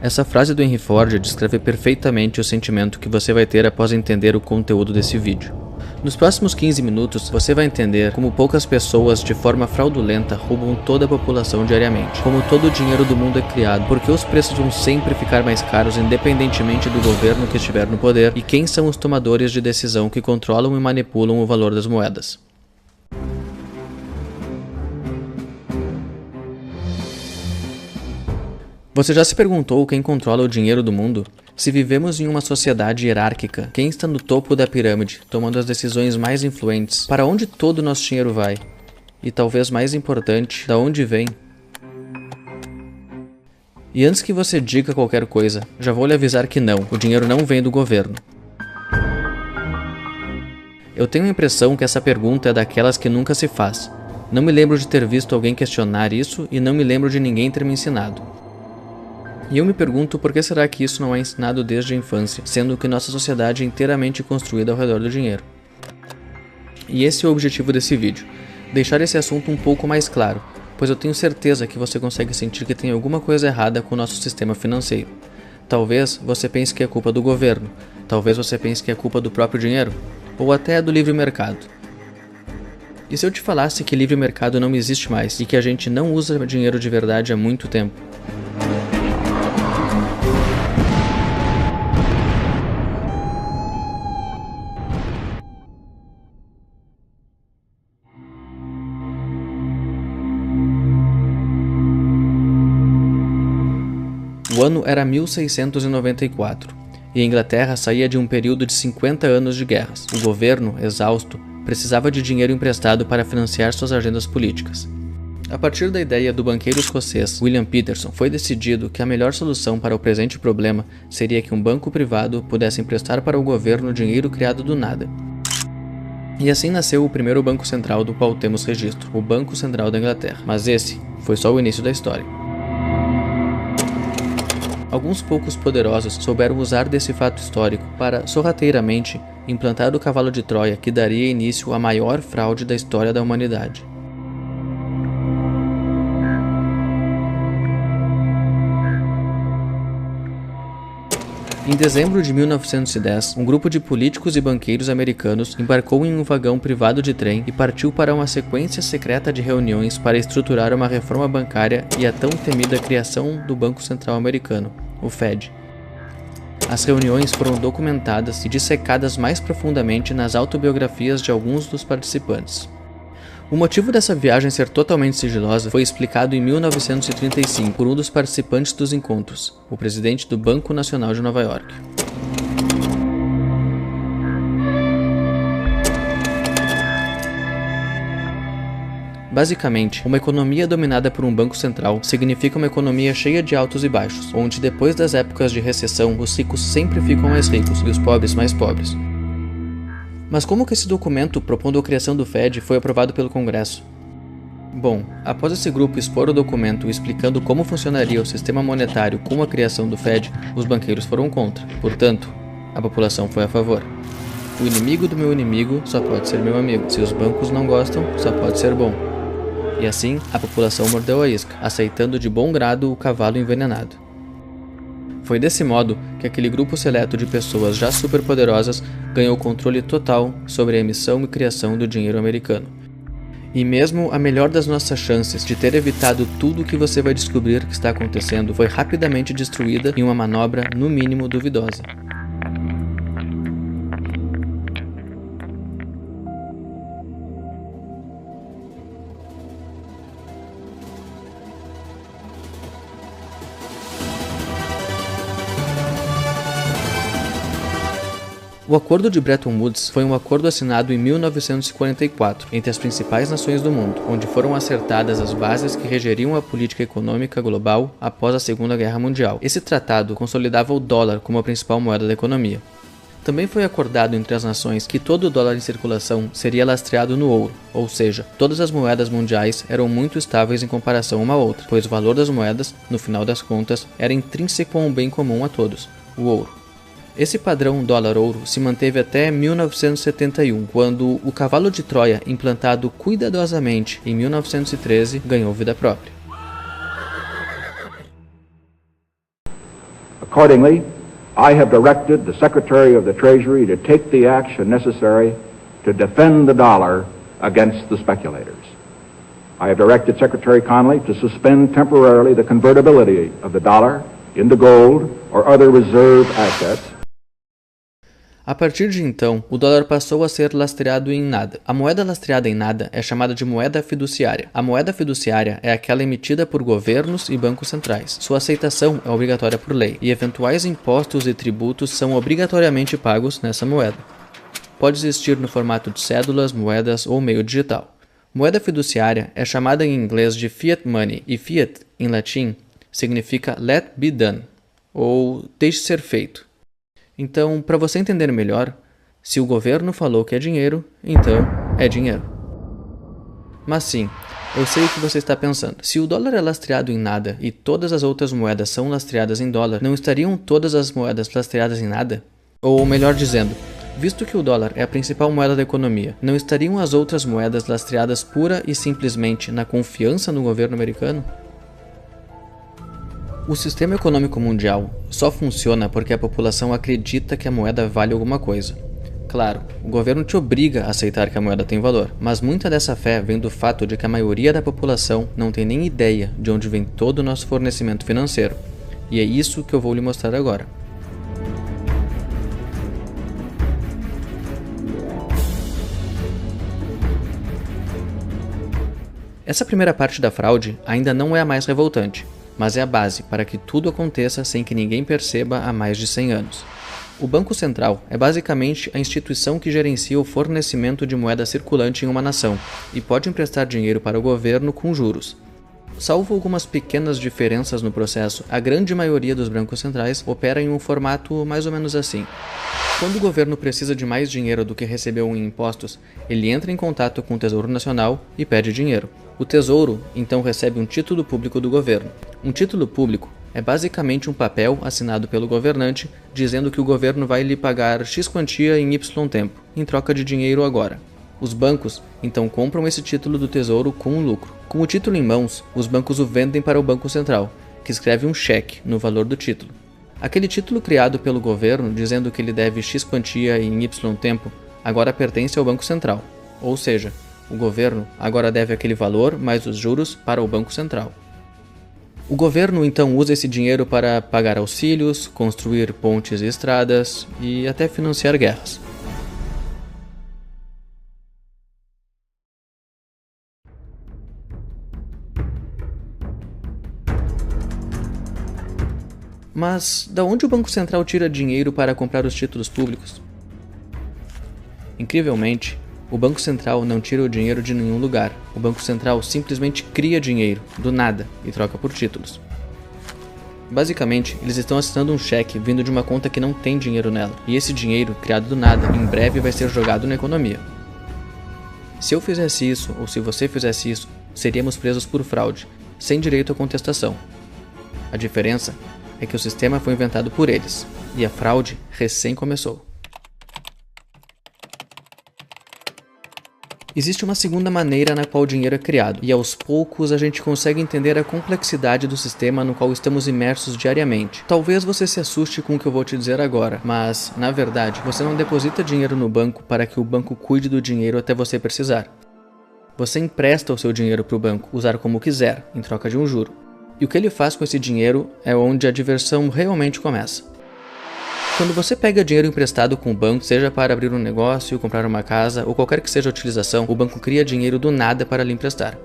Essa frase do Henry Ford descreve perfeitamente o sentimento que você vai ter após entender o conteúdo desse vídeo. Nos próximos 15 minutos, você vai entender como poucas pessoas, de forma fraudulenta, roubam toda a população diariamente, como todo o dinheiro do mundo é criado, porque os preços vão sempre ficar mais caros independentemente do governo que estiver no poder, e quem são os tomadores de decisão que controlam e manipulam o valor das moedas. Você já se perguntou quem controla o dinheiro do mundo? Se vivemos em uma sociedade hierárquica, quem está no topo da pirâmide, tomando as decisões mais influentes? Para onde todo o nosso dinheiro vai? E talvez mais importante, da onde vem? E antes que você diga qualquer coisa, já vou lhe avisar que não, o dinheiro não vem do governo. Eu tenho a impressão que essa pergunta é daquelas que nunca se faz. Não me lembro de ter visto alguém questionar isso e não me lembro de ninguém ter me ensinado. E eu me pergunto por que será que isso não é ensinado desde a infância, sendo que nossa sociedade é inteiramente construída ao redor do dinheiro. E esse é o objetivo desse vídeo, deixar esse assunto um pouco mais claro, pois eu tenho certeza que você consegue sentir que tem alguma coisa errada com o nosso sistema financeiro. Talvez você pense que é culpa do governo, talvez você pense que é culpa do próprio dinheiro, ou até do livre mercado. E se eu te falasse que livre mercado não existe mais e que a gente não usa dinheiro de verdade há muito tempo? O ano era 1694, e a Inglaterra saía de um período de 50 anos de guerras. O governo, exausto, precisava de dinheiro emprestado para financiar suas agendas políticas. A partir da ideia do banqueiro escocês William Peterson, foi decidido que a melhor solução para o presente problema seria que um banco privado pudesse emprestar para o governo dinheiro criado do nada. E assim nasceu o primeiro banco central do qual temos registro, o Banco Central da Inglaterra. Mas esse foi só o início da história. Alguns poucos poderosos souberam usar desse fato histórico para, sorrateiramente, implantar o cavalo de Troia que daria início à maior fraude da história da humanidade. Em dezembro de 1910, um grupo de políticos e banqueiros americanos embarcou em um vagão privado de trem e partiu para uma sequência secreta de reuniões para estruturar uma reforma bancária e a tão temida criação do Banco Central Americano, o Fed. As reuniões foram documentadas e dissecadas mais profundamente nas autobiografias de alguns dos participantes. O motivo dessa viagem ser totalmente sigilosa foi explicado em 1935 por um dos participantes dos encontros, o presidente do Banco Nacional de Nova York. Basicamente, uma economia dominada por um banco central significa uma economia cheia de altos e baixos, onde depois das épocas de recessão os ricos sempre ficam mais ricos e os pobres mais pobres. Mas como que esse documento propondo a criação do Fed foi aprovado pelo Congresso? Bom, após esse grupo expor o documento explicando como funcionaria o sistema monetário com a criação do Fed, os banqueiros foram contra. Portanto, a população foi a favor. O inimigo do meu inimigo só pode ser meu amigo. Se os bancos não gostam, só pode ser bom. E assim, a população mordeu a isca, aceitando de bom grado o cavalo envenenado. Foi desse modo que aquele grupo seleto de pessoas já superpoderosas ganhou controle total sobre a emissão e criação do dinheiro americano. E mesmo a melhor das nossas chances de ter evitado tudo o que você vai descobrir que está acontecendo foi rapidamente destruída em uma manobra no mínimo duvidosa. O Acordo de Bretton Woods foi um acordo assinado em 1944 entre as principais nações do mundo, onde foram acertadas as bases que regeriam a política econômica global após a Segunda Guerra Mundial. Esse tratado consolidava o dólar como a principal moeda da economia. Também foi acordado entre as nações que todo o dólar em circulação seria lastreado no ouro, ou seja, todas as moedas mundiais eram muito estáveis em comparação uma à outra, pois o valor das moedas, no final das contas, era intrínseco a um bem comum a todos, o ouro. Esse padrão dólar-ouro se manteve até 1971, quando o cavalo de Troia, implantado cuidadosamente em 1913, ganhou vida própria. Accordingly, I have directed the Secretary of the Treasury to take the action necessary to defend the dollar against the speculators. I have directed Secretary Connally to suspend temporarily the convertibility of the dollar into gold or other reserve assets. A partir de então, o dólar passou a ser lastreado em nada. A moeda lastreada em nada é chamada de moeda fiduciária. A moeda fiduciária é aquela emitida por governos e bancos centrais. Sua aceitação é obrigatória por lei, e eventuais impostos e tributos são obrigatoriamente pagos nessa moeda. Pode existir no formato de cédulas, moedas ou meio digital. Moeda fiduciária é chamada em inglês de fiat money, e fiat, em latim, significa let be done, ou deixe ser feito. Então, para você entender melhor, se o governo falou que é dinheiro, então é dinheiro. Mas sim, eu sei o que você está pensando. Se o dólar é lastreado em nada e todas as outras moedas são lastreadas em dólar, não estariam todas as moedas lastreadas em nada? Ou melhor dizendo, visto que o dólar é a principal moeda da economia, não estariam as outras moedas lastreadas pura e simplesmente na confiança no governo americano? O sistema econômico mundial só funciona porque a população acredita que a moeda vale alguma coisa. Claro, o governo te obriga a aceitar que a moeda tem valor, mas muita dessa fé vem do fato de que a maioria da população não tem nem ideia de onde vem todo o nosso fornecimento financeiro. E é isso que eu vou lhe mostrar agora. Essa primeira parte da fraude ainda não é a mais revoltante, mas é a base para que tudo aconteça sem que ninguém perceba há mais de 100 anos. O Banco Central é basicamente a instituição que gerencia o fornecimento de moeda circulante em uma nação e pode emprestar dinheiro para o governo com juros. Salvo algumas pequenas diferenças no processo, a grande maioria dos bancos centrais opera em um formato mais ou menos assim. Quando o governo precisa de mais dinheiro do que recebeu em impostos, ele entra em contato com o Tesouro Nacional e pede dinheiro. O Tesouro, então, recebe um título público do governo. Um título público é basicamente um papel assinado pelo governante dizendo que o governo vai lhe pagar X quantia em Y tempo, em troca de dinheiro agora. Os bancos, então, compram esse título do Tesouro com um lucro. Com o título em mãos, os bancos o vendem para o Banco Central, que escreve um cheque no valor do título. Aquele título criado pelo governo dizendo que ele deve X quantia em Y tempo, agora pertence ao Banco Central, ou seja, o governo agora deve aquele valor mais os juros para o Banco Central. O governo então usa esse dinheiro para pagar auxílios, construir pontes e estradas e até financiar guerras. Mas da onde o Banco Central tira dinheiro para comprar os títulos públicos? Incrivelmente, o Banco Central não tira o dinheiro de nenhum lugar. O Banco Central simplesmente cria dinheiro, do nada, e troca por títulos. Basicamente, eles estão assinando um cheque vindo de uma conta que não tem dinheiro nela, e esse dinheiro, criado do nada, em breve vai ser jogado na economia. Se eu fizesse isso, ou se você fizesse isso, seríamos presos por fraude, sem direito à contestação. A diferença é que o sistema foi inventado por eles, e a fraude recém começou. Existe uma segunda maneira na qual o dinheiro é criado, e aos poucos a gente consegue entender a complexidade do sistema no qual estamos imersos diariamente. Talvez você se assuste com o que eu vou te dizer agora, mas, na verdade, você não deposita dinheiro no banco para que o banco cuide do dinheiro até você precisar. Você empresta o seu dinheiro para o banco usar como quiser, em troca de um juro. E o que ele faz com esse dinheiro é onde a diversão realmente começa. Quando você pega dinheiro emprestado com o banco, seja para abrir um negócio, comprar uma casa ou qualquer que seja a utilização, o banco cria dinheiro do nada para lhe emprestar.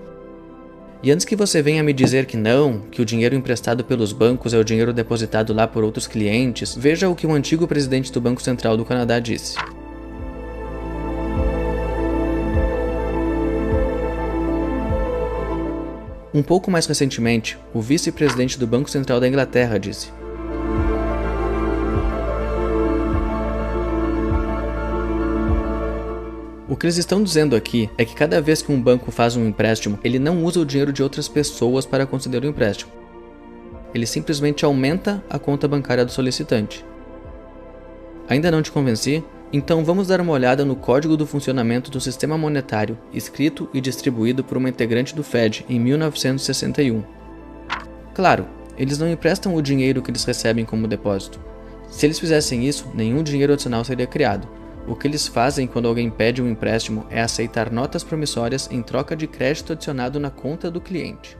E antes que você venha me dizer que não, que o dinheiro emprestado pelos bancos é o dinheiro depositado lá por outros clientes, veja o que o antigo presidente do Banco Central do Canadá disse. Um pouco mais recentemente, o vice-presidente do Banco Central da Inglaterra disse: o que eles estão dizendo aqui é que cada vez que um banco faz um empréstimo, ele não usa o dinheiro de outras pessoas para conceder o empréstimo. Ele simplesmente aumenta a conta bancária do solicitante. Ainda não te convenci? Então vamos dar uma olhada no Código do Funcionamento do Sistema Monetário, escrito e distribuído por uma integrante do Fed em 1961. Claro, Eles não emprestam o dinheiro que eles recebem como depósito. Se eles fizessem isso, nenhum dinheiro adicional seria criado. O que eles fazem quando alguém pede um empréstimo é aceitar notas promissórias em troca de crédito adicionado na conta do cliente.